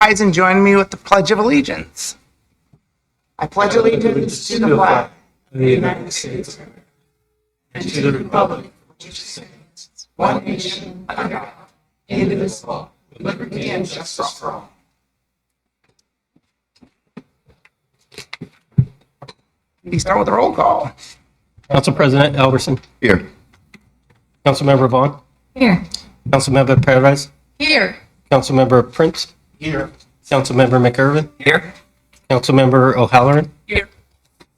Rise and join me with the Pledge of Allegiance. I pledge allegiance to the flag of the United States of America and to the republic for which it stands, one nation, under God, indivisible, with liberty and justice for all. We start with a roll call. Council President Albertson. Here. Councilmember Vaughn. Here. Councilmember Perez. Here. Councilmember Prince. Here. Councilmember McIrvin. Here. Councilmember O'Halloran. Here.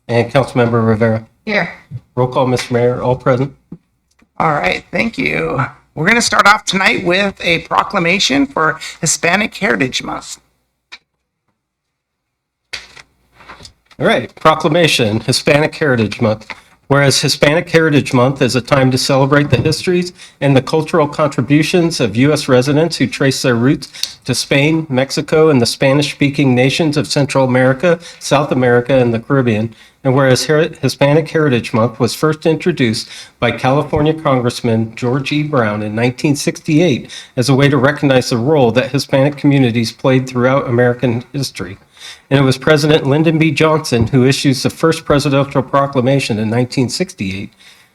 And Councilmember Rivera. Here. Roll call, Mr. Mayor, all present. All right, thank you. We're going to start off tonight with a proclamation for Hispanic Heritage Month. All right, proclamation, Hispanic Heritage Month. Whereas Hispanic Heritage Month is a time to celebrate the histories and the cultural contributions of U.S. residents who trace their roots to Spain, Mexico, and the Spanish-speaking nations of Central America, South America, and the Caribbean. And whereas Hispanic Heritage Month was first introduced by California Congressman George E. Brown in 1968 as a way to recognize the role that Hispanic communities played throughout American history. And it was President Lyndon B. Johnson who issues the first presidential proclamation in 1968.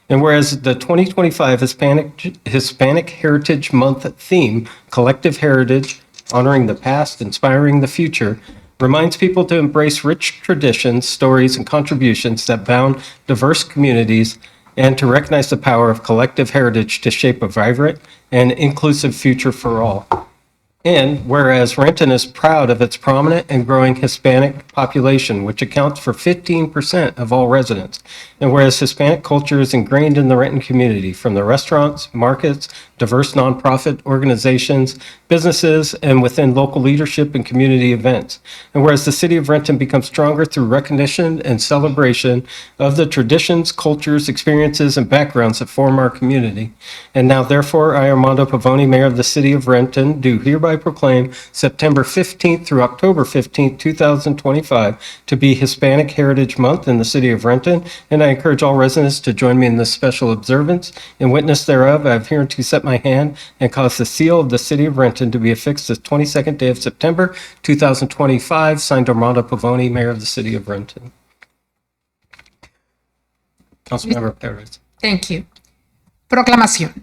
And whereas the 2025 Hispanic Heritage Month theme, Collective Heritage, Honoring the Past, Inspiring the Future, reminds people to embrace rich traditions, stories, and contributions that bound diverse communities and to recognize the power of collective heritage to shape a vibrant and inclusive future for all. And whereas Renton is proud of its prominent and growing Hispanic population, which accounts for 15% of all residents, and whereas Hispanic culture is ingrained in the Renton community, from the restaurants, markets, diverse nonprofit organizations, businesses, and within local leadership and community events. And whereas the city of Renton becomes stronger through recognition and celebration of the traditions, cultures, experiences, and backgrounds that form our community. And now, therefore, I, Armando Pavoni, Mayor of the city of Renton, do hereby proclaim September 15th through October 15th, 2025 to be Hispanic Heritage Month in the city of Renton, and I encourage all residents to join me in this special observance. In witness thereof, I have hereunto set my hand and caused the seal of the city of Renton to be affixed this 22nd day of September 2025, signed Armando Pavoni, Mayor of the city of Renton. Councilmember Perez. Thank you. Proclamación.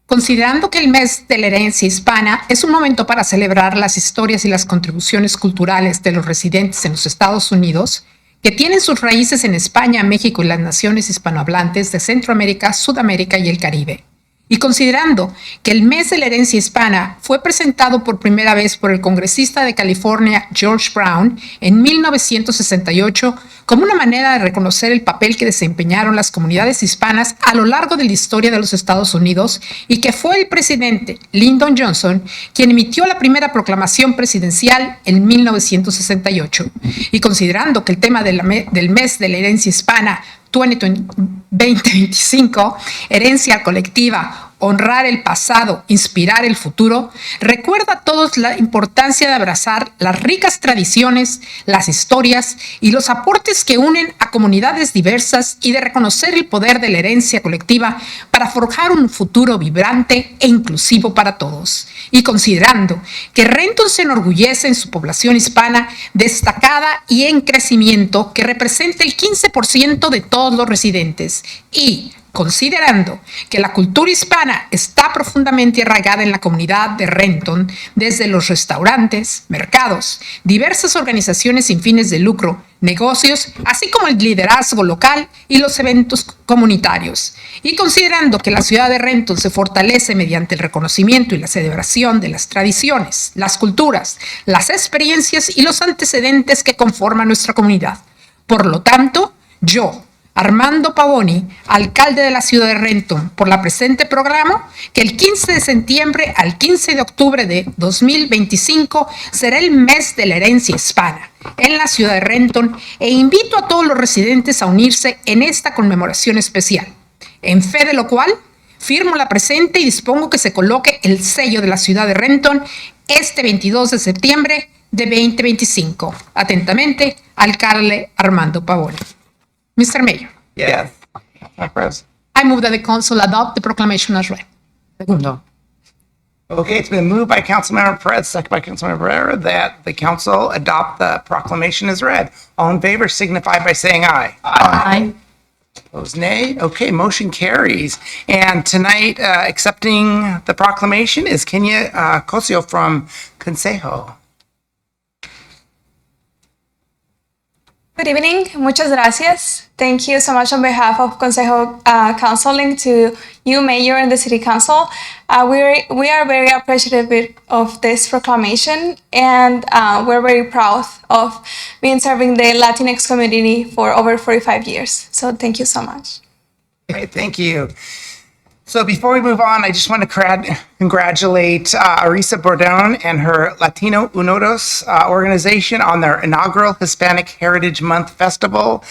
Considerando que el mes de la herencia hispana es un momento para celebrar las historias y las contribuciones culturales de los residentes en los Estados Unidos, que tienen sus raíces en España, México y las naciones hispanohablantes de Centroamérica, Sudamérica y el Caribe. Y considerando que el mes de la herencia hispana fue presentado por primera vez por el congresista de California George Brown en 1968 como una manera de reconocer el papel que desempeñaron las comunidades hispanas a lo largo de la historia de los Estados Unidos, y que fue el presidente Lyndon Johnson quien emitió la primera proclamación presidencial en 1968, y considerando que el tema del mes de la herencia hispana 2025, herencia colectiva, honrar el pasado, inspirar el futuro, recuerda a todos la importancia de abrazar las ricas tradiciones, las historias y los aportes que unen a comunidades diversas, y de reconocer el poder de la herencia colectiva para forjar un futuro vibrante e inclusivo para todos. Y considerando que Renton se enorgullece en su población hispana destacada y en crecimiento, que representa el 15% de todos los residentes, y considerando que la cultura hispana está profundamente arraigada en la comunidad de Renton, desde los restaurantes, mercados, diversas organizaciones sin fines de lucro, negocios, así como el liderazgo local y los eventos comunitarios. Y considerando que la ciudad de Renton se fortalece mediante el reconocimiento y la celebración de las tradiciones, las culturas, las experiencias y los antecedentes que conforman nuestra comunidad. Por lo tanto, yo, Armando Pavoni, alcalde de la ciudad de Renton, por la presente programa, que el 15 de septiembre al 15 de octubre de 2025 será el mes de la herencia hispana en la ciudad de Renton, e invito a todos los residentes a unirse en esta conmemoración especial. En fe de lo cual, firmo la presente y dispongo que se coloque el sello de la ciudad de Renton este 22 de septiembre de 2025. Atentamente, alcalde Armando Pavoni. Mr. Mayor. Yes. I, I move that the council adopt the proclamation as read. Segundo. Segundo. I move that the council adopt the proclamation as read. Second. Segundo. I move that the council adopt the proclamation as read. Segundo. I move that the council adopt the proclamation as read. Segundo. Okay, it's been moved by Councilmember Perez, second by Councilmember Pereira, that the council adopt the proclamation as read. All in favor signify by saying aye. Aye. Opposed, nay. Okay, motion carries. And tonight, accepting the proclamation is Kenya Cosio from Consejo. Good evening. Muchas gracias. Thank you so much on behalf of Consejo Counseling to you, Mayor, and the City Council. We are very appreciative of this proclamation, and we're very proud of being serving the Latinx community for over 45 years. So thank you so much. Okay, thank you. So before we move on, I just want to congratulate Arisa Bordon and her Latino Unidos organization on their inaugural Hispanic Heritage Month Festival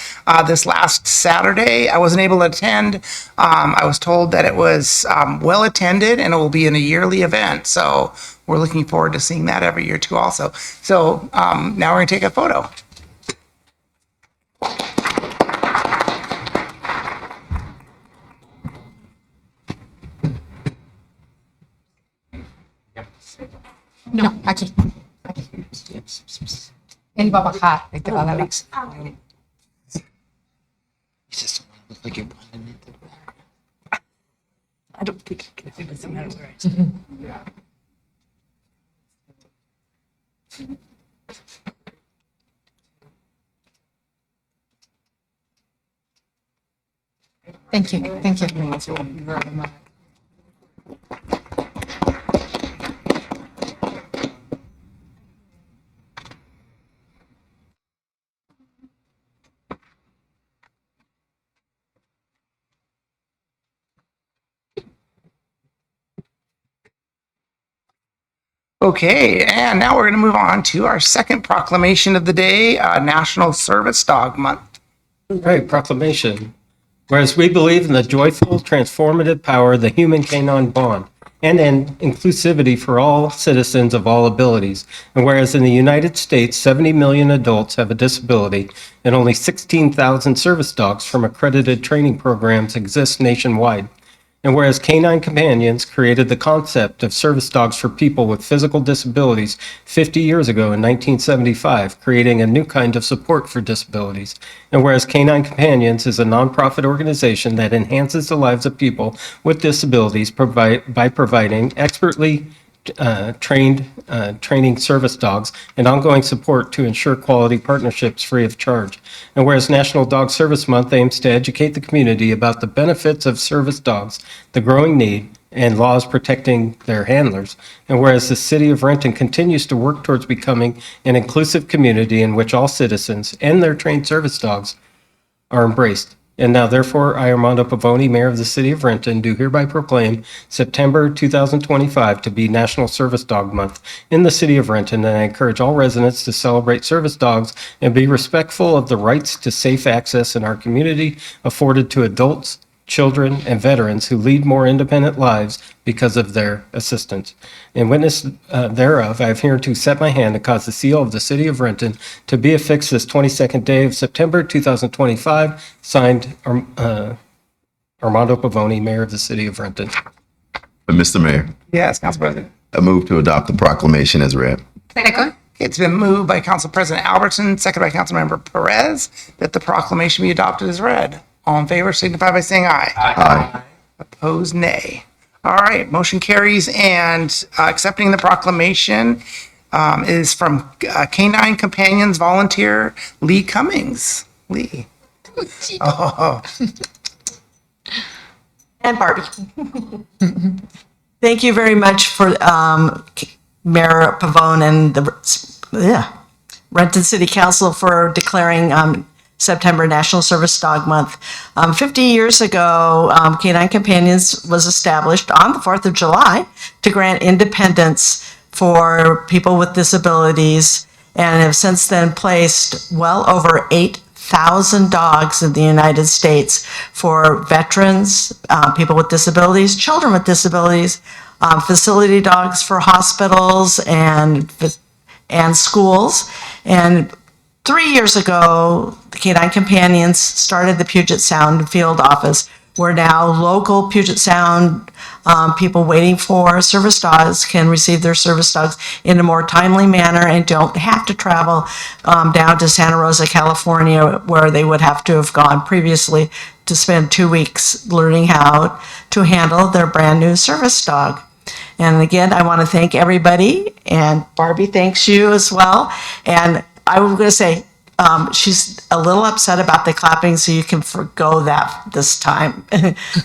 this last Saturday. I wasn't able to attend. I was told that it was well attended and it will be in a yearly event. So we're looking forward to seeing that every year too also. So now we're going to take a photo. No, aquí. Aquí. Él va a bajar y te va a dar ex. I don't think it doesn't matter where I stand. Thank you. Thank you. Okay, and now we're going to move on to our second proclamation of the day, National Service Dog Month. All right, proclamation. Whereas we believe in the joyful, transformative power of the human canine bond and in inclusivity for all citizens of all abilities. And whereas in the United States, 70 million adults have a disability and only 16,000 service dogs from accredited training programs exist nationwide. And whereas Canine Companions created the concept of service dogs for people with physical disabilities 50 years ago in 1975, creating a new kind of support for disabilities. And whereas Canine Companions is a nonprofit organization that enhances the lives of people with disabilities by providing expertly training service dogs and ongoing support to ensure quality partnerships free of charge. And whereas National Dog Service Month aims to educate the community about the benefits of service dogs, the growing need, and laws protecting their handlers. And whereas the City of Renton continues to work towards becoming an inclusive community in which all citizens and their trained service dogs are embraced. And now, therefore, I, Armando Pavoni, Mayor of the City of Renton, do hereby proclaim September 2025 to be National Service Dog Month in the City of Renton, and I encourage all residents to celebrate service dogs and be respectful of the rights to safe access in our community afforded to adults, children, and veterans who lead more independent lives because of their assistance. In witness thereof, I have hereunto set my hand to cause the seal of the City of Renton to be affixed this 22nd day of September 2025, signed Armando Pavoni, Mayor of the City of Renton. Mr. Mayor, Yes, Council President. I move to adopt the proclamation as read. Second. It's been moved by Council President Albertson, second by Councilmember Perez, that the proclamation be adopted as read. All in favor signify by saying aye. Aye. Opposed, nay. All right, motion carries, and accepting the proclamation is from Canine Companions volunteer Lee Cummings. Lee. Oh, And Barbie. Thank you very much for Mayor Pavone and the Renton City Council for declaring September National Service Dog Month. 50 years ago, Canine Companions was established on the 4th of July to grant independence for people with disabilities, and have since then placed well over 8,000 dogs in the United States for veterans, people with disabilities, children with disabilities, facility dogs for hospitals and schools. And 3 years ago, the Canine Companions started the Puget Sound field office, where now local Puget Sound people waiting for service dogs can receive their service dogs in a more timely manner and don't have to travel down to Santa Rosa, California, where they would have to have gone previously to spend 2 weeks learning how to handle their brand new service dog. And again, I want to thank everybody, and Barbie thanks you as well. And I was going to say, she's a little upset about the clapping, so you can forgo that this time.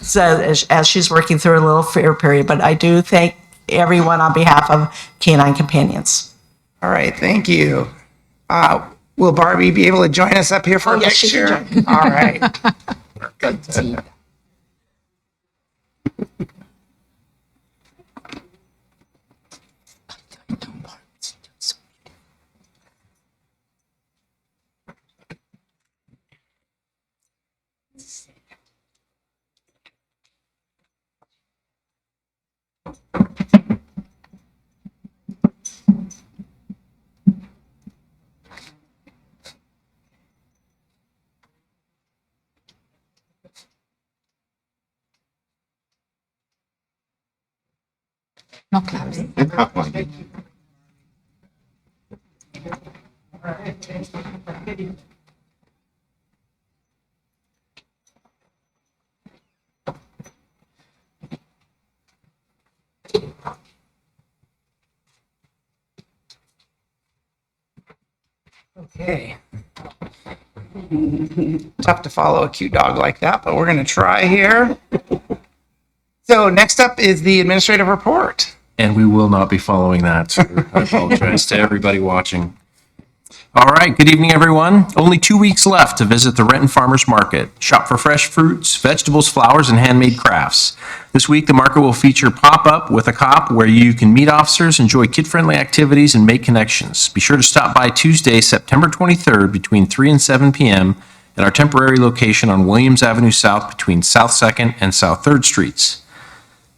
So as she's working through a little fear period, but I do thank everyone on behalf of Canine Companions. All right, thank you. Will Barbie be able to join us up here for a yes, she can picture? All right. Good. No claps. Okay. Tough to follow a cute dog like that, but we're going to try here. So next up is the administrative report. And we will not be following that. So I apologize to everybody watching. All right, good evening, everyone. Only 2 weeks left to visit the Renton Farmers Market. Shop for fresh fruits, vegetables, flowers, and handmade crafts. This week, the market will feature Pop-Up with a Cop, where you can meet officers, enjoy kid-friendly activities, and make connections. Be sure to stop by Tuesday, September 23rd, between 3 and 7 p.m. at our temporary location on Williams Avenue South between South 2nd and South 3rd Streets.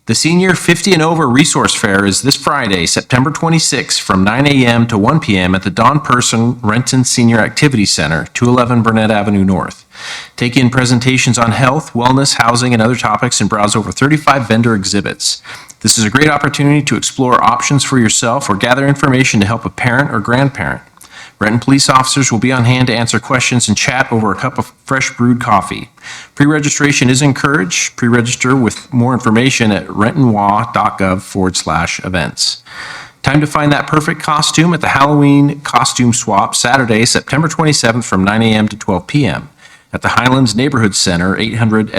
The Senior 50 and Over Resource Fair is this Friday, September 26th, from 9 a.m. to 1 p.m. at the Don Person Renton Senior Activity Center, 211 Burnett Avenue North. Take in presentations on health, wellness, housing, and other topics, and browse over 35 vendor exhibits. This is a great opportunity to explore options for yourself or gather information to help a parent or grandparent. Renton police officers will be on hand to answer questions and chat over a cup of fresh brewed coffee. Pre-registration is encouraged. Pre-register with more information at rentonwa.gov/events. Time to find that perfect costume at the Halloween Costume Swap, Saturday, September 27th from 9 a.m. to 12 p.m. at the Highlands Neighborhood Center, 800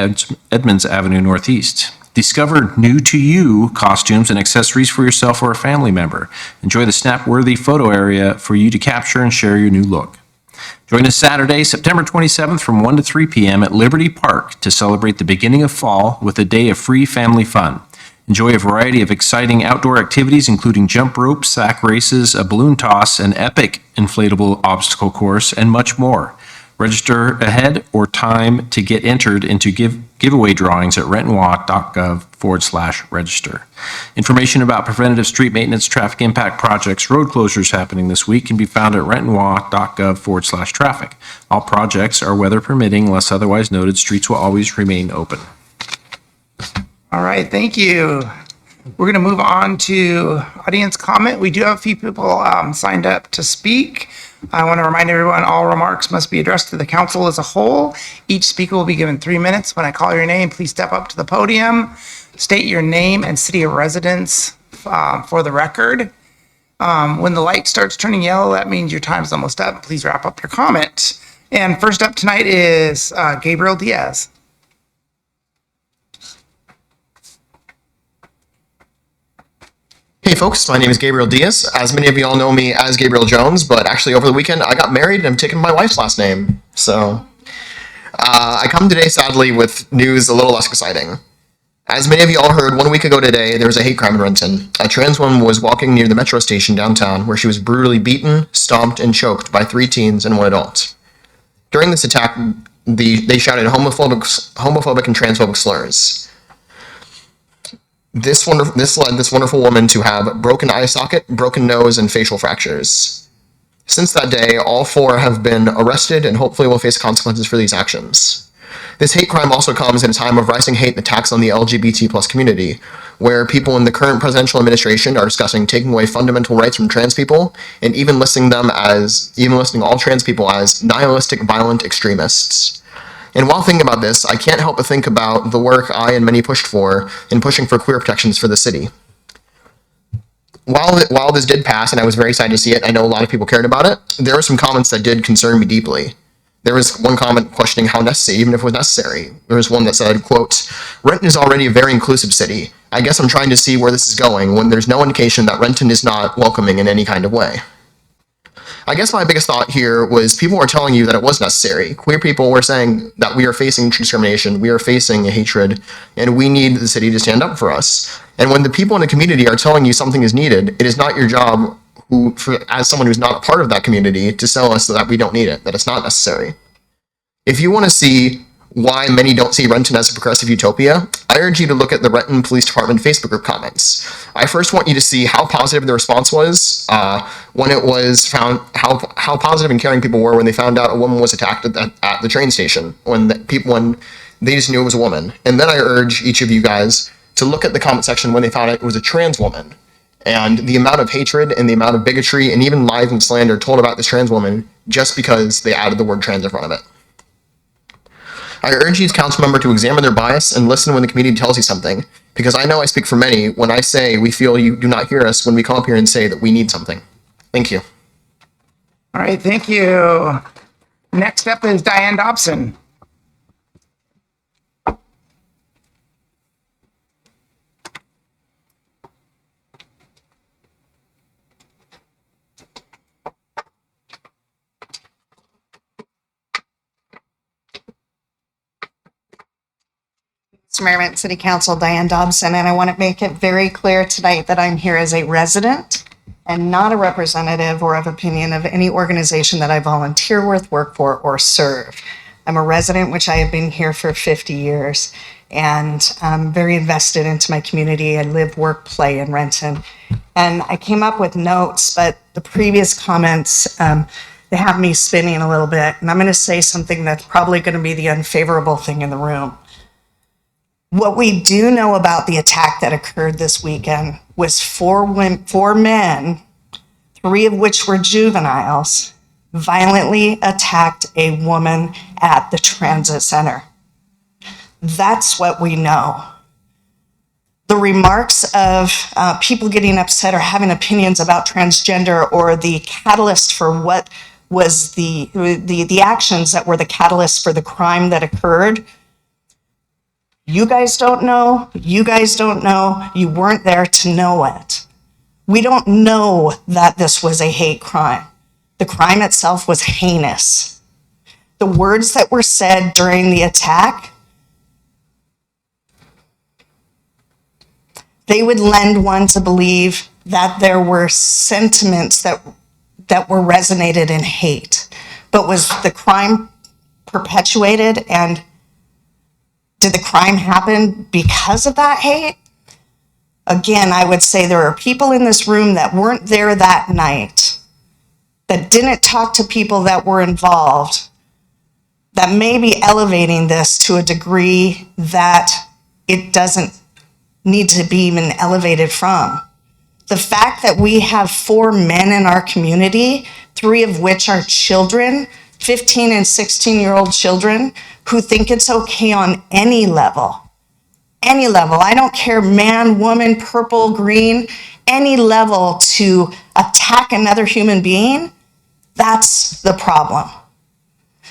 Edmonds Avenue Northeast. Discover new-to-you costumes and accessories for yourself or a family member. Enjoy the snap-worthy photo area for you to capture and share your new look. Join us Saturday, September 27th from 1 to 3 p.m. at Liberty Park to celebrate the beginning of fall with a day of free family fun. Enjoy a variety of exciting outdoor activities, including jump rope, sack races, a balloon toss, an epic inflatable obstacle course, and much more. Register ahead or time to get entered into giveaway drawings at rentonwa.gov/register. Information about preventative street maintenance, traffic impact projects, road closures happening this week can be found at rentonwa.gov/traffic. All projects are weather permitting, unless otherwise noted. Streets will always remain open. All right, thank you. We're going to move on to audience comment. We do have a few people signed up to speak. I want to remind everyone all remarks must be addressed to the council as a whole. Each speaker will be given 3 minutes. When I call your name, please step up to the podium, state your name and city of residence for the record. When the light starts turning yellow, that means your time's almost up. Please wrap up your comment. And first up tonight is Gabriel Diaz. Hey folks, my name is Gabriel Diaz. As many of you all know me as Gabriel Jones, but actually over the weekend I got married and I'm taking my wife's last name. So I come today sadly with news a little less exciting. As many of you all heard, 1 week ago today there was a hate crime in Renton. A trans woman was walking near the metro station downtown where she was brutally beaten, stomped, and choked by 3 teens and 1 adult. During this attack, they shouted homophobic and transphobic slurs. This led this wonderful woman to have broken eye socket, broken nose, and facial fractures. Since that day, all 4 have been arrested and hopefully will face consequences for these actions. This hate crime also comes at a time of rising hate and attacks on the LGBT+ community, where people in the current presidential administration are discussing taking away fundamental rights from trans people and even listing all trans people as nihilistic violent extremists. And while thinking about this, I can't help but think about the work I and many pushed for in pushing for queer protections for the city. While this did pass, and I was very excited to see it, I know a lot of people cared about it, there were some comments that did concern me deeply. There was one comment questioning how necessary, even if it was necessary. There was one that said, quote, "Renton is already a very inclusive city. I guess I'm trying to see where this is going when there's no indication that Renton is not welcoming in any kind of way." I guess my biggest thought here was people were telling you that it was necessary. Queer people were saying that we are facing discrimination, we are facing hatred, and we need the city to stand up for us. And when the people in the community are telling you something is needed, it is not your job as someone who's not a part of that community to tell us that we don't need it, that it's not necessary. If you want to see why many don't see Renton as a progressive utopia, I urge you to look at the Renton Police Department Facebook group comments. I first want you to see how positive the response was when it was found, how positive and caring people were when they found out a woman was attacked at the train station, when they just knew it was a woman. And then I urge each of you guys to look at the comment section when they found out it was a trans woman. And the amount of hatred and the amount of bigotry and even lies and slander told about this trans woman just because they added the word trans in front of it. I urge each council member to examine their bias and listen when the community tells you something, because I know I speak for many when I say we feel you do not hear us when we come up here and say that we need something. Thank you. All right, thank you. Next up is Diane Dobson. Mayor, Renton City Council, Diane Dobson, and I want to make it very clear tonight that I'm here as a resident and not a representative or of opinion of any organization that I volunteer with, work for, or serve. I'm a resident, which I have been here for 50 years, and I'm very invested into my community. I live, work, play in Renton. And I came up with notes, but the previous comments, they have me spinning a little bit, and I'm going to say something that's probably going to be the unfavorable thing in the room. What we do know about the attack that occurred this weekend was four men, three of which were juveniles, violently attacked a woman at the transit center. That's what we know. The remarks of people getting upset or having opinions about transgender or the catalyst for what was the actions that were the catalyst for the crime that occurred. You guys don't know, you guys don't know, you weren't there to know it. We don't know that this was a hate crime. The crime itself was heinous. The words that were said during the attack, they would lend one to believe that there were sentiments that were resonated in hate. But was the crime perpetuated, and did the crime happen because of that hate? Again, I would say there are people in this room that weren't there that night, that didn't talk to people that were involved, that may be elevating this to a degree that it doesn't need to be even elevated from. The fact that we have four men in our community, three of which are children, 15 and 16-year-old children, who think it's okay on any level. Any level. I don't care, man, woman, purple, green, any level to attack another human being, that's the problem.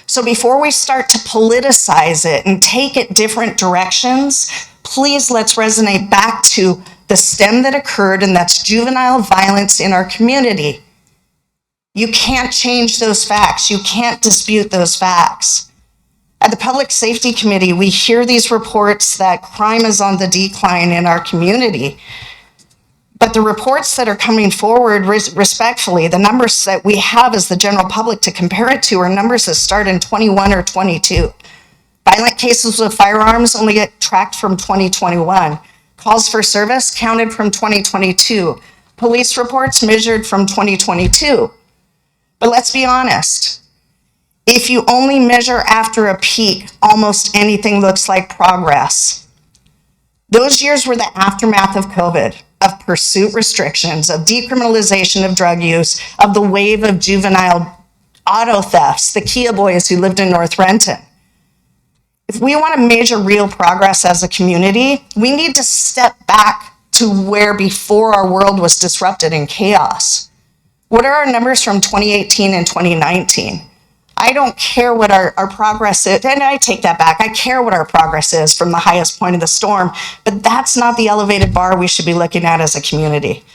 So before we start to politicize it and take it different directions, please let's resonate back to the stem that occurred, and that's juvenile violence in our community. You can't change those facts. You can't dispute those facts. At the Public Safety Committee, we hear these reports that crime is on the decline in our community. But the reports that are coming forward, respectfully, the numbers that we have as the general public to compare it to are numbers that start in 21 or 22. Violent cases with firearms only get tracked from 2021. Calls for service counted from 2022. Police reports measured from 2022. But let's be honest. If you only measure after a peak, almost anything looks like progress. Those years were the aftermath of COVID, of pursuit restrictions, of decriminalization of drug use, of the wave of juvenile auto thefts, the Kia boys who lived in North Renton. If we want to measure real progress as a community, we need to step back to where before our world was disrupted in chaos. What are our numbers from 2018 and 2019? I don't care what our progress is, and I take that back. I care what our progress is from the highest point of the storm, but that's not the elevated bar we should be looking at as a community.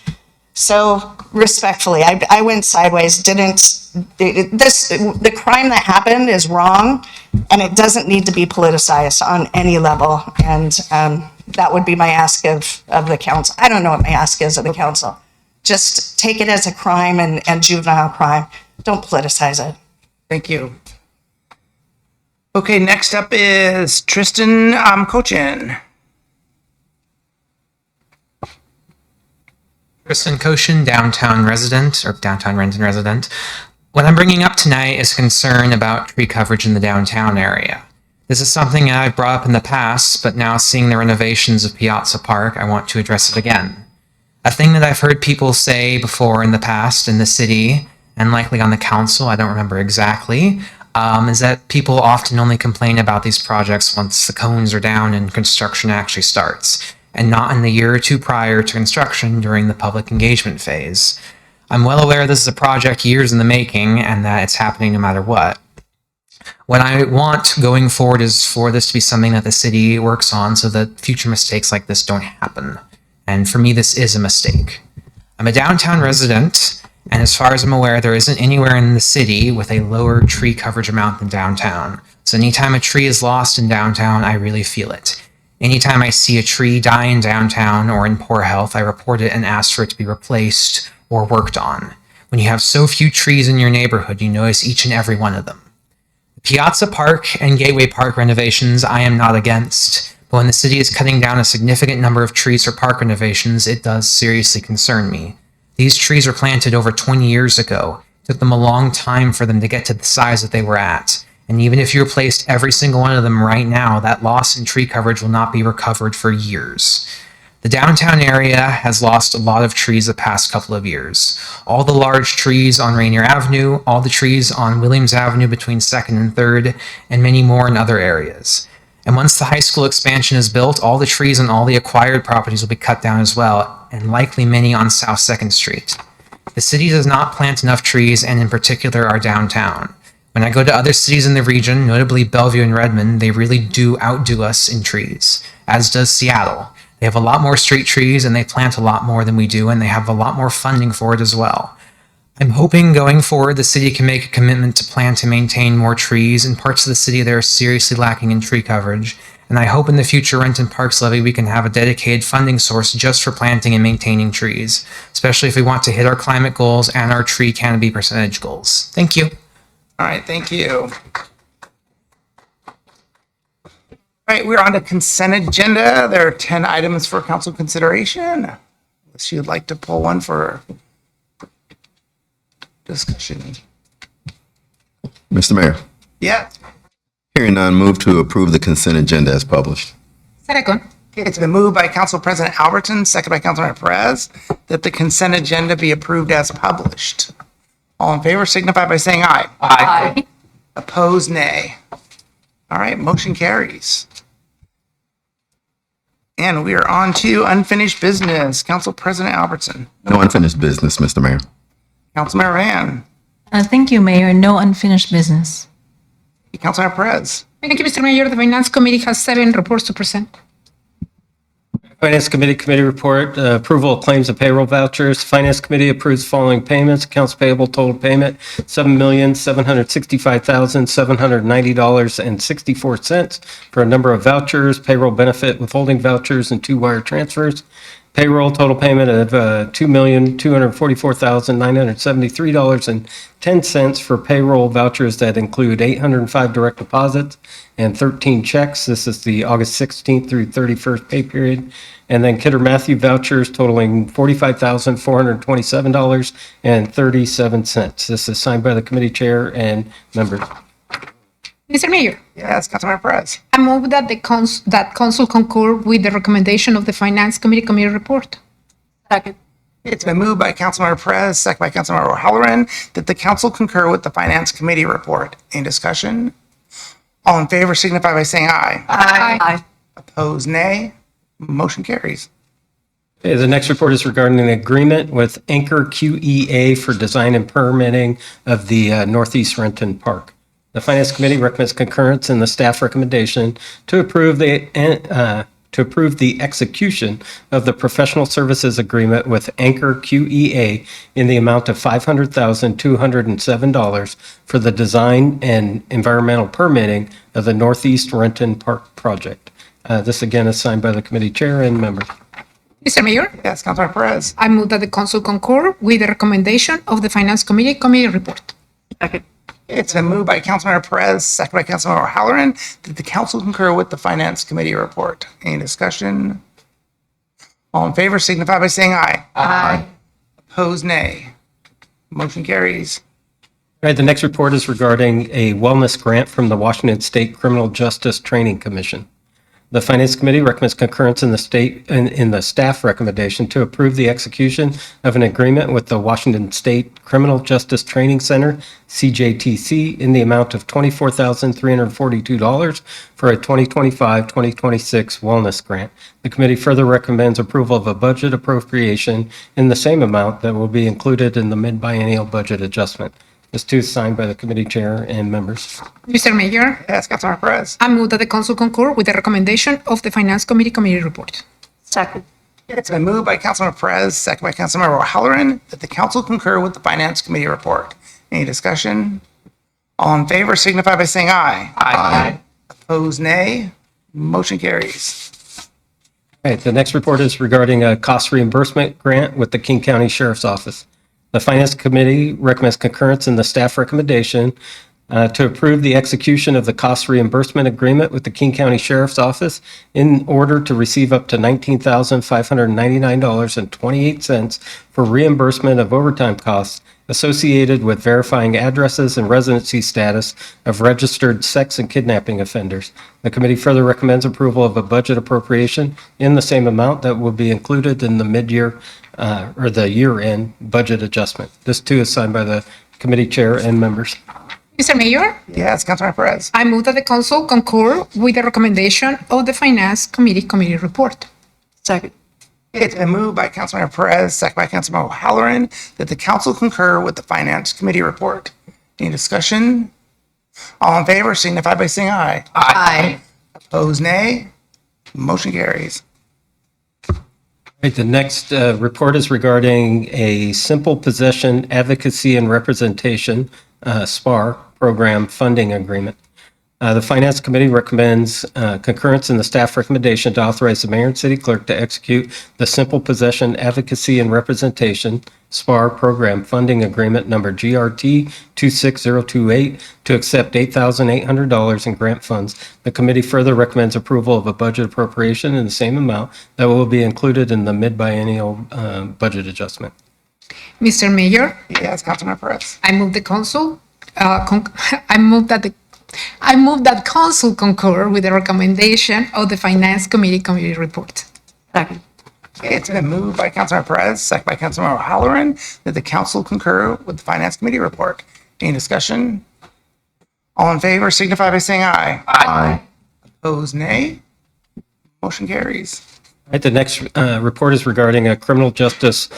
So respectfully, I went sideways, the crime that happened is wrong, and it doesn't need to be politicized on any level, and that would be my ask of the council. I don't know what my ask is of the council. Just take it as a crime and juvenile crime. Don't politicize it. Thank you. Okay, next up is Tristan Cochin. Kristen Koshin, downtown resident, or downtown Renton resident. What I'm bringing up tonight is concern about tree coverage in the downtown area. This is something I've brought up in the past, but now seeing the renovations of Piazza Park, I want to address it again. A thing that I've heard people say before in the past in the city, and likely on the council, I don't remember exactly, is that people often only complain about these projects once the cones are down and construction actually starts, and not in the year or two prior to construction during the public engagement phase. I'm well aware this is a project years in the making and that it's happening no matter what. What I want going forward is for this to be something that the city works on so that future mistakes like this don't happen. And for me, this is a mistake. I'm a downtown resident, and as far as I'm aware, there isn't anywhere in the city with a lower tree coverage amount than downtown. So anytime a tree is lost in downtown, I really feel it. Anytime I see a tree die in downtown or in poor health, I report it and ask for it to be replaced or worked on. When you have so few trees in your neighborhood, you notice each and every one of them. Piazza Park and Gateway Park renovations I am not against, but when the city is cutting down a significant number of trees for park renovations, it does seriously concern me. These trees were planted over 20 years ago. It took them a long time for them to get to the size that they were at. And even if you replaced every single one of them right now, that loss in tree coverage will not be recovered for years. The downtown area has lost a lot of trees the past couple of years. All the large trees on Rainier Avenue, all the trees on Williams Avenue between 2nd and 3rd, and many more in other areas. And once the high school expansion is built, all the trees on all the acquired properties will be cut down as well, and likely many on South 2nd Street. The city does not plant enough trees, and in particular our downtown. When I go to other cities in the region, notably Bellevue and Redmond, they really do outdo us in trees, as does Seattle. They have a lot more street trees and they plant a lot more than we do, and they have a lot more funding for it as well. I'm hoping going forward the city can make a commitment to plant and maintain more trees in parts of the city that are seriously lacking in tree coverage, and I hope in the future Renton Parks levy we can have a dedicated funding source just for planting and maintaining trees, especially if we want to hit our climate goals and our tree canopy percentage goals. Thank you. All right, thank you. All right, we're on the consent agenda. There are 10 items for council consideration. Unless you'd like to pull one for discussion. Mr. Mayor, Yeah, hearing none, move to approve the consent agenda as published. Second. it's been moved by Council President Alberton, second by Councilmember Perez, that the consent agenda be approved as published. All in favor signify by saying aye. Aye. Opposed, nay. All right, motion carries. And we are on to unfinished business. Council President Albertson. No unfinished business, Mr. Mayor. Councilmember Van. Thank you, Mayor. No unfinished business. Councilmember Perez. Thank you, Mr. Mayor. The Finance Committee has 7 reports to present. Finance Committee report, approval of claims and payroll vouchers. Finance Committee approves following payments. Accounts payable total payment, $7,765,790.64 for a number of vouchers, payroll benefit withholding vouchers, and 2 wire transfers. Payroll total payment of $2,244,973.10 for payroll vouchers that include 805 direct deposits and 13 checks. This is the August 16th through 31st pay period. And then Kidder Matthew vouchers totaling $45,427.37. This is signed by the committee chair and members. Mr. Mayor, Yes, Councilmember Perez. I move that that council concur with the recommendation of the Finance Committee report. Second. It's been moved by Councilmember Perez, second by Councilmember O'Halloran, that the council concur with the Finance Committee report. Any discussion? All in favor signify by saying aye. Aye. Opposed, nay. Motion carries. Okay, the next report is regarding an agreement with Anchor QEA for design and permitting of the Northeast Renton Park. The Finance Committee recommends concurrence in the staff recommendation to approve the execution of the professional services agreement with Anchor QEA in the amount of $500,207 for the design and environmental permitting of the Northeast Renton Park project. This again is signed by the committee chair and members. Mr. Mayor, Yes, Councilmember Perez. I move that the council concur with the recommendation of the Finance Committee report. Second. It's been moved by Councilmember Perez, second by Councilmember O'Halloran, that the council concur with the Finance Committee report. Any discussion? All in favor signify by saying aye. Aye. Opposed, nay. Motion carries. All right, the next report is regarding a wellness grant from the Washington State Criminal Justice Training Commission. The Finance Committee recommends concurrence in the staff recommendation to approve the execution of an agreement with the Washington State Criminal Justice Training Center, CJTC, in the amount of $24,342 for a 2025-2026 wellness grant. The committee further recommends approval of a budget appropriation in the same amount that will be included in the mid-biennial budget adjustment. This too is signed by the committee chair and members. Mr. Mayor, Yes, Councilmember Perez. I move that the council concur with the recommendation of the Finance Committee report. Second. It's been moved by Councilmember Perez, second by Councilmember O'Halloran, that the council concur with the Finance Committee report. Any discussion? All in favor signify by saying aye. Aye. Opposed, nay. Motion carries. All right, the next report is regarding a cost reimbursement grant with the King County Sheriff's Office. The Finance Committee recommends concurrence in the staff recommendation to approve the execution of the cost reimbursement agreement with the King County Sheriff's Office in order to receive up to $19,599.28 for reimbursement of overtime costs associated with verifying addresses and residency status of registered sex and kidnapping offenders. The committee further recommends approval of a budget appropriation in the same amount that will be included in the mid-year or the year-end budget adjustment. This too is signed by the committee chair and members. Mr. Mayor, Yes, Councilmember Perez. I move that the council concur with the recommendation of the Finance Committee report. Second. It's been moved by Councilmember Perez, second by Councilmember O'Halloran, that the council concur with the Finance Committee report. Any discussion? All in favor signify by saying aye. Aye. Opposed, nay. Motion carries. Right, the next report is regarding a simple possession advocacy and representation, SPAR, program funding agreement. The Finance Committee recommends concurrence in the staff recommendation to authorize the mayor and city clerk to execute the Simple Possession Advocacy and Representation SPAR Program Funding Agreement number GRT 26028 to accept $8,800 in grant funds. The committee further recommends approval of a budget appropriation in the same amount that will be included in the mid-biennial budget adjustment. Mr. Mayor, Yes, Councilmember Perez. I move the council, I move that council concur with the recommendation of the Finance Committee report. Second. It's been moved by Councilmember Perez, second by Councilmember O'Halloran, that the council concur with the Finance Committee report. Any discussion? All in favor signify by saying aye. Aye. Opposed, nay. Motion carries. Right, the next report is regarding a criminal justice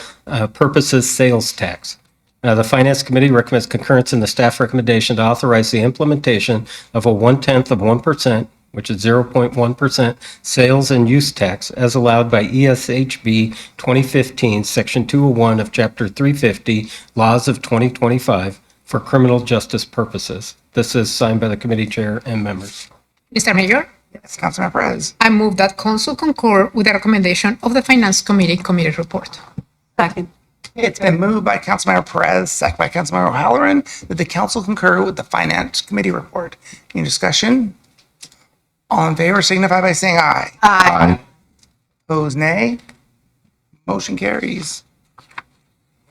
purposes sales tax. The Finance Committee recommends concurrence in the staff recommendation to authorize the implementation of a 0.1%, which is 0.1% sales and use tax as allowed by ESHB 2015, Section 201 of Chapter 350, Laws of 2025 for criminal justice purposes. This is signed by the committee chair and members. Mr. Mayor, Yes, Councilmember Perez. I move that council concur with the recommendation of the Finance Committee report. Second. It's been moved by Councilmember Perez, second by Councilmember O'Halloran, that the council concur with the Finance Committee report. Any discussion? All in favor signify by saying aye. Aye. Opposed, nay. Motion carries.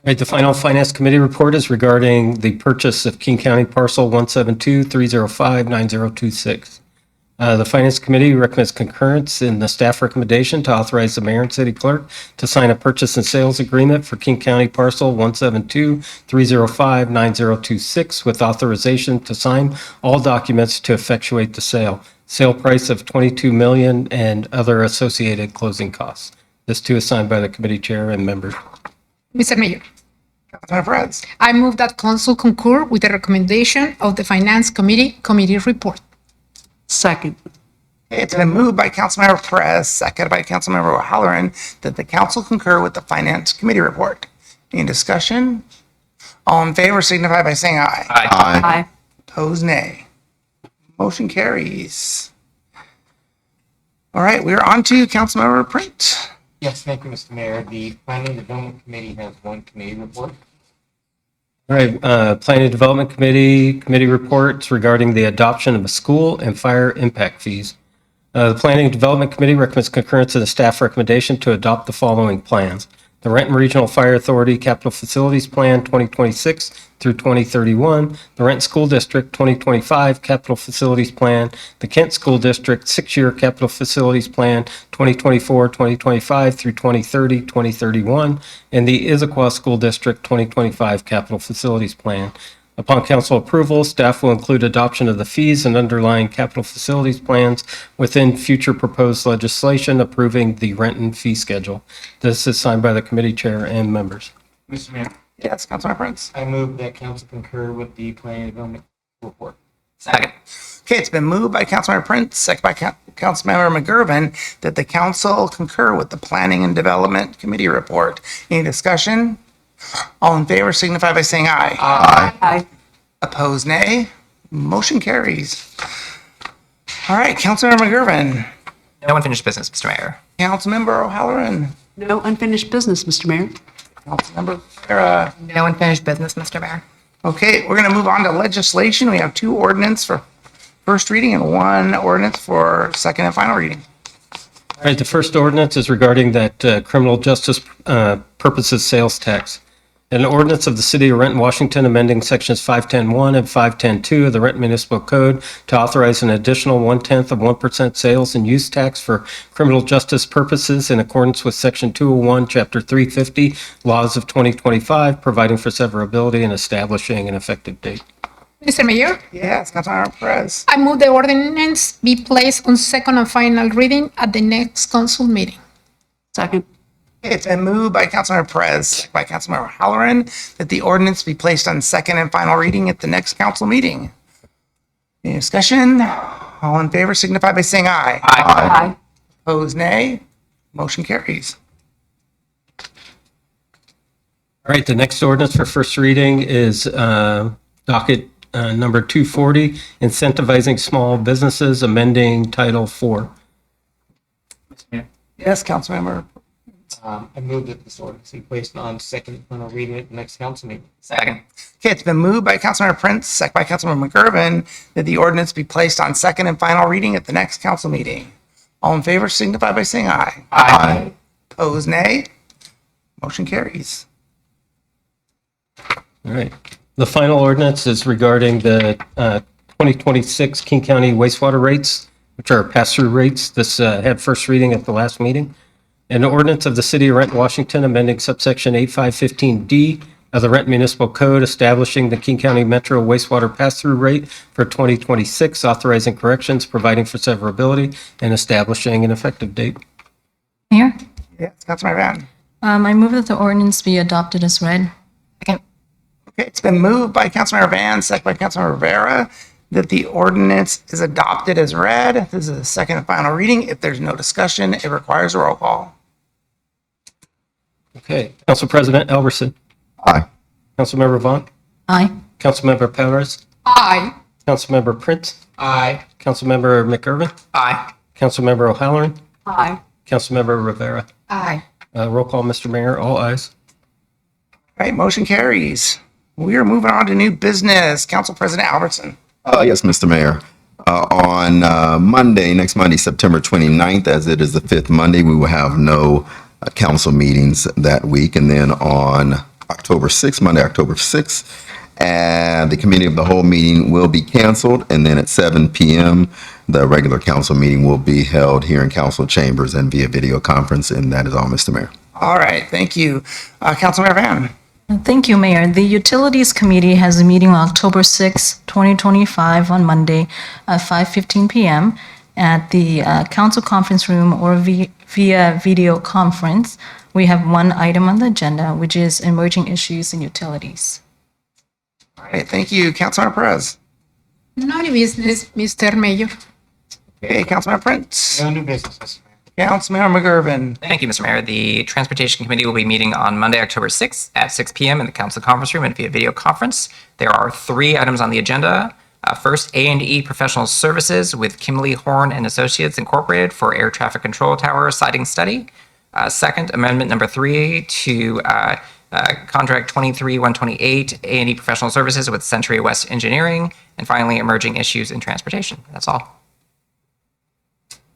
right, the final Finance Committee report is regarding the purchase of King County Parcel 172-305-9026. The Finance Committee recommends concurrence in the staff recommendation to authorize the mayor and city clerk to sign a purchase and sales agreement for King County Parcel 172-305-9026 with authorization to sign all documents to effectuate the sale. Sale price of $22 million and other associated closing costs. This too is signed by the committee chair and members. Mr. Mayor, Councilmember Perez. I move that council concur with the recommendation of the Finance Committee report. Second. Okay, it's been moved by Councilmember Perez, seconded by Councilmember O'Halloran, that the council concur with the Finance Committee report. Any discussion? All in favor signify by saying aye. Aye. Opposed, nay. Motion carries. All right, we're on to Councilmember Print. Yes, thank you, Mr. Mayor. The Planning and Development Committee has one committee report. All right, Planning and Development Committee reports regarding the adoption of a school and fire impact fees. The Planning and Development Committee recommends concurrence to the staff recommendation to adopt the following plans. The Renton Regional Fire Authority Capital Facilities Plan 2026 through 2031, the Renton School District 2025 Capital Facilities Plan, the Kent School District 6-year Capital Facilities Plan 2024-2025 through 2030-2031, and the Issaquah School District 2025 Capital Facilities Plan. Upon council approval, staff will include adoption of the fees and underlying capital facilities plans within future proposed legislation approving the Renton fee schedule. This is signed by the committee chair and members. Mr. Mayor, Yes, Councilmember Prince. I move that council concur with the Planning and Development report. Second. Okay, it's been moved by Councilmember Prince, second by Councilmember McGurven, that the council concur with the Planning and Development Committee report. Any discussion? All in favor signify by saying aye. Aye. Opposed, nay. Motion carries. All right, Councilmember McGurven. No unfinished business, Mr. Mayor. Councilmember O'Halloran. No unfinished business, Mr. Mayor. Councilmember Farah. No unfinished business, Mr. Mayor. Okay, we're going to move on to legislation. We have 2 ordinance for first reading and 1 ordinance for second and final reading. All right, the first ordinance is regarding that criminal justice purposes sales tax. An ordinance of the City of Renton, Washington, amending sections 510.1 and 510.2 of the Renton Municipal Code to authorize an additional 0.1% sales and use tax for criminal justice purposes in accordance with Section 201, Chapter 350, Laws of 2025, providing for severability and establishing an effective date. Mr. Mayor, Yes, Councilmember Perez. I move the ordinance be placed on second and final reading at the next council meeting. Second. It's been moved by Councilmember Perez, second by Councilmember Halloran, that the ordinance be placed on second and final reading at the next council meeting. Any discussion? All in favor signify by saying aye. Aye. Opposed, nay. Motion carries. All right, the next ordinance for first reading is docket number 240, incentivizing small businesses, amending Title 4. Mr. Mayor, Yes, Councilmember. I move that this ordinance be placed on second and final reading at the next council meeting. Second. Okay, it's been moved by Councilmember Prince, second by Councilmember McGurven, that the ordinance be placed on second and final reading at the next council meeting. All in favor signify by saying aye. Aye. Opposed, nay. Motion carries. All right. The final ordinance is regarding the 2026 King County wastewater rates, which are pass-through rates. This had first reading at the last meeting. An ordinance of the City of Renton, Washington, amending subsection 8515D of the Renton Municipal Code, establishing the King County Metro wastewater pass-through rate for 2026, authorizing corrections, providing for severability, and establishing an effective date. Mayor, Yes, Councilmember Van. I move that the ordinance be adopted as read. Okay, it's been moved by Councilmember Van, second by Councilmember Rivera, that the ordinance is adopted as read. This is the second and final reading. If there's no discussion, it requires a roll call. Okay. Council President Elverson. Aye. Councilmember Vaughn. Aye. Councilmember Perez. Aye. Councilmember Prince. Aye. Councilmember McGurven. Aye. Councilmember O'Halloran. Aye. Councilmember Rivera. Aye. Roll call, Mr. Mayor. All ayes. All right, motion carries. We are moving on to new business. Council President Albertson. Yes, Mr. Mayor. On Monday, next Monday, September 29th, as it is the 5th Monday, we will have no council meetings that week. And then on October 6th, Monday, October 6th. And the committee of the whole meeting will be canceled. And then at 7 p.m., the regular council meeting will be held here in council chambers and via video conference. And that is all, Mr. Mayor. All right, thank you. Councilmember Van. Thank you, Mayor. The Utilities Committee has a meeting on October 6, 2025 on Monday at 5:15 p.m. at the council conference room or via video conference. We have one item on the agenda, which is emerging issues in utilities. All right, thank you. Councilmember Perez. No new business, Mr. Mayor. Okay, Councilmember Prince. No new business, Mr. Mayor. Councilmember McGurven. Thank you, Mr. Mayor. The Transportation Committee will be meeting on Monday, October 6th at 6 p.m. in the council conference room and via video conference. There are 3 items on the agenda. First, A&E Professional Services with Kimley Horn and Associates Incorporated for Air Traffic Control Tower Siting Study. Second, Amendment number 3 to Contract 23-128, A&E Professional Services with Century West Engineering. And finally, Emerging Issues in Transportation. That's all.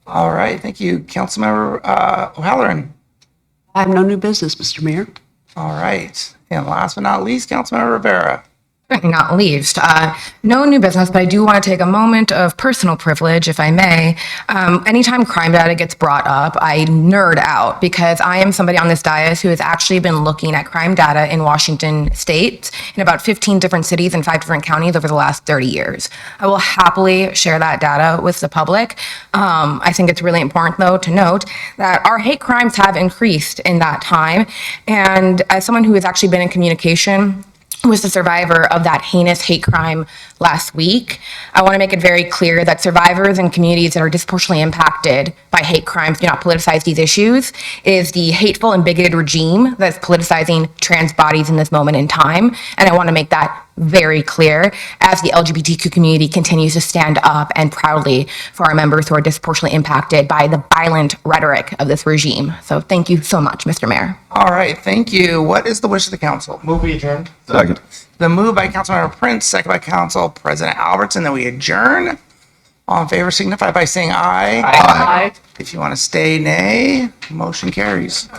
All right, thank you. Councilmember O'Halloran. I have no new business, Mr. Mayor. All right. And last but not least, Councilmember Rivera. Not least, no new business, but I do want to take a moment of personal privilege, if I may. Anytime crime data gets brought up, I nerd out because I am somebody on this dais who has actually been looking at crime data in Washington state in about 15 different cities and 5 different counties over the last 30 years. I will happily share that data with the public. I think it's really important, though, to note that our hate crimes have increased in that time. And as someone who has actually been in communication was the survivor of that heinous hate crime last week, I want to make it very clear that survivors and communities that are disproportionately impacted by hate crimes do not politicize these issues. It is the hateful and bigoted regime that's politicizing trans bodies in this moment in time. And I want to make that very clear as the LGBTQ community continues to stand up and proudly for our members who are disproportionately impacted by the violent rhetoric of this regime. So thank you so much, Mr. Mayor. All right, thank you. What is the wish of the council? Move we adjourn. Second. The move by Councilmember Prince, second by Council President Albertson. Then we adjourn. All in favor signify by saying aye. Aye. If you want to stay, nay. Motion carries.